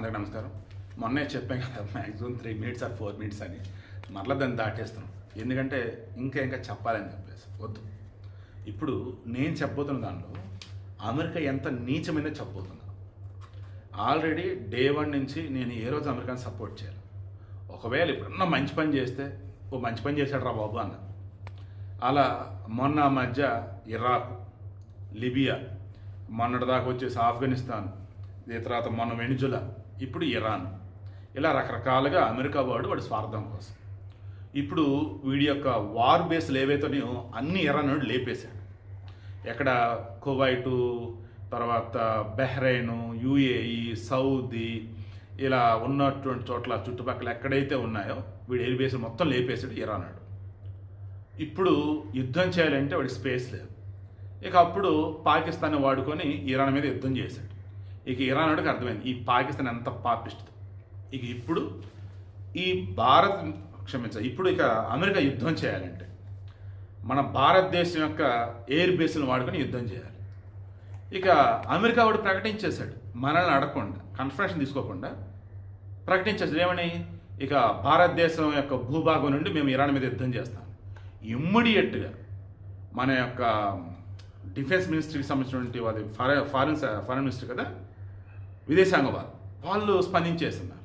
అందరికీ నమస్కారం. మొన్నే చెప్పాం కదా మ్యాక్సిమం 3 minutes ఆర్ 4 minutes అని. మరలా దాన్ని దాటేస్తున్నాం. ఎందుకంటే ఇంకా చెప్పాలని చెప్పేసి వద్దు. ఇప్పుడు నేను చెప్పబోతున్న దానిలో అమెరికా ఎంత నీచమైందో చెప్పబోతున్నా. ఆల్రెడీ డే 1 నుంచి నేను ఏ రోజు అమెరికాని సపోర్ట్ చేయాలి. ఒకవేళ ఇప్పుడున్న మంచి పని చేస్తే మంచి పని చేశాడు రా బాబు అన్న. అలా మొన్న మధ్య ఇరాక్, లిబియా, మొన్నటిదాకా వచ్చేసి ఆఫ్ఘనిస్తాన్, తర్వాత మొన్న వెనిజులా, ఇప్పుడు ఇరాన్, ఇలా రకరకాలుగా అమెరికా వాడి స్వార్థం కోసం ఇప్పుడు వీడి యొక్క వార్ బేస్లు ఏవైతేనో అన్ని ఇరాన్ వాడు లేపేశాడు. ఎక్కడ కువైటు, తర్వాత బెహ్రెయిన్, యుఏఈ, సౌదీ, ఇలా ఉన్నటువంటి చోట్ల చుట్టుపక్కల ఎక్కడైతే ఉన్నాయో వీడు ఎయిర్ బేస్లు మొత్తం లేపేశాడు ఇరాన్ వాడు. ఇప్పుడు యుద్ధం చేయాలంటే వాడి స్పేస్ లేదు. ఇక అప్పుడు పాకిస్తాన్ వాడుకొని ఇరాన్ మీద యుద్ధం చేశాడు. ఇక ఇరాన్ వాడికి అర్థమైంది ఈ పాకిస్తాన్ ఎంత పాపిస్తుంది. ఇక ఇప్పుడు ఇప్పుడు ఇక అమెరికా యుద్ధం చేయాలంటే మన భారతదేశం యొక్క ఎయిర్ బేస్లను వాడుకొని యుద్ధం చేయాలి. ఇక అమెరికా వాడు ప్రకటించేశాడు, మనల్ని అడగకుండా, కన్ఫర్మేషన్ తీసుకోకుండా ప్రకటించేసాడు. ఏమని? ఇక భారతదేశం యొక్క భూభాగం నుండి మేము ఇరాన్ మీద యుద్ధం చేస్తాం. ఇమ్మీడియట్గా మన యొక్క డిఫెన్స్ మినిస్ట్రీకి సంబంధించినటువంటి అది ఫారెన్ మినిస్టర్ కదా, విదేశాంగ వాళ్ళు స్పందించేస్తున్నారు.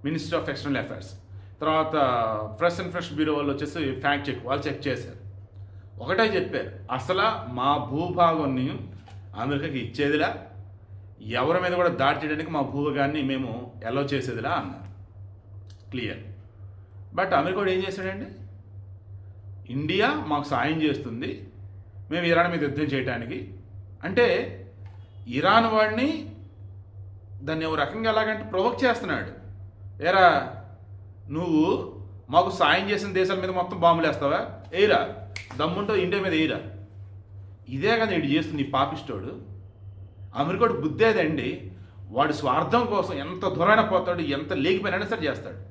మినిస్ట్రీ ఆఫ్ ఎక్స్టర్నల్ అఫైర్స్, తర్వాత ప్రెస్ ఇన్ఫర్మేషన్ బ్యూరో వాళ్ళు వచ్చేసి ఫ్యాక్ట్ చెక్ వాళ్ళు చెక్ చేశారు. ఒకటే చెప్పారు, అసలు మా భూభాగాన్ని అమెరికాకి ఇచ్చేదిలా, ఎవరి మీద కూడా దాడి చేయడానికి మా భూభాగాన్ని మేము ఎలో చేసేదిలా అన్నారు. క్లియర్. బట్ అమెరికా ఏం చేశాడండి? ఇండియా మాకు సాయం చేస్తుంది మేము ఇరాన్ మీద యుద్ధం చేయడానికి అంటే ఇరాన్ వాడిని దాన్ని ఓ రకంగా ఎలాగంటే ప్రొవోక్ చేస్తున్నాడు. ఏరా నువ్వు మాకు సాయం చేసిన దేశాల మీద మొత్తం బాంబులు వేస్తావా? ఎయిరా, దమ్ముంటో ఇండియా మీద ఎయిరా. ఇదే కదా ఇటు చేస్తుంది ఈ పాపిస్టోడు. అమెరికాడు బుద్ధేదండి. వాడి స్వార్థం కోసం ఎంత దూరాన పోతాడు, ఎంత లేకపోయినా సరే చేస్తాడు.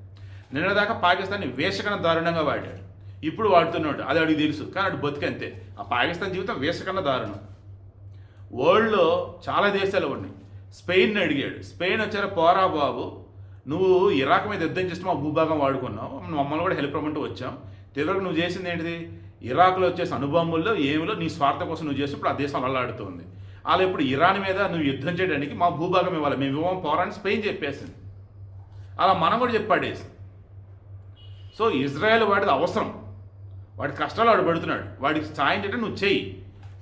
నిన్నదాకా పాకిస్తాన్ని వేషకన్నా దారుణంగా వాడాడు, ఇప్పుడు వాడుతున్నాడు. అది అడిగి తెలుసు, కానీ అటు బతికంతే. ఆ పాకిస్తాన్ జీవితం వేసకన్నా దారుణం. వరల్డ్లో చాలా దేశాలు ఉన్నాయి. స్పెయిన్ అడిగాడు, స్పెయిన్ వచ్చారా, పోరా బాబు నువ్వు ఇరాక్ మీద యుద్ధం చేస్తే మా భూభాగం వాడుకున్నావు, మమ్మల్ని కూడా హెల్ప్ అవ్వమంటూ వచ్చాం. తీవ్రంగా నువ్వు చేసింది ఏంటిది? ఇరాక్లో వచ్చేసి అణుబాంబుల్లో ఏమిలో నీ స్వార్థం కోసం నువ్వు చేసి ఇప్పుడు ఆ దేశం అల్లాడుతుంది. అలా ఇప్పుడు ఇరాన్ మీద నువ్వు యుద్ధం చేయడానికి మా భూభాగం ఇవ్వాలి, మేము ఇవ్వం పోరా అని స్పెయిన్ చెప్పేసింది. అలా మనం కూడా చెప్పాడేసి. సో ఇజ్రాయెల్ వాడిది అవసరం, వాడి కష్టాలు వాడు పడుతున్నాడు, వాడికి సాయం చేయడం నువ్వు చెయ్యి.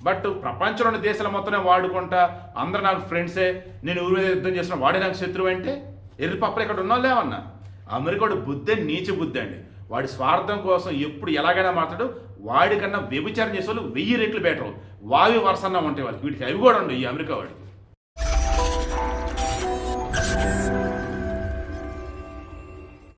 బట్ ప్రపంచంలోని దేశాల మొత్తమే వాడుకుంటా అందరూ నాకు ఫ్రెండ్సే, నేను ఊరి మీద యుద్ధం చేసిన వాడే నాకు శత్రువు అంటే ఎర్రి పప్పలు ఇక్కడ ఉన్నావు లేవన్నా. అమెరికాడు బుద్ధి నీచ బుద్ధి అండి. వాడి స్వార్థం కోసం ఎప్పుడు ఎలాగైనా మాట్లాడు. వాడికన్నా వ్యభిచారం చేసే వాళ్ళు 1000 రెట్లు బెటర్. వాయు వరుసన్నా ఉంటాయి వాళ్ళకి, వీటికి అవి కూడా ఉండవు ఈ అమెరికా వాడికి.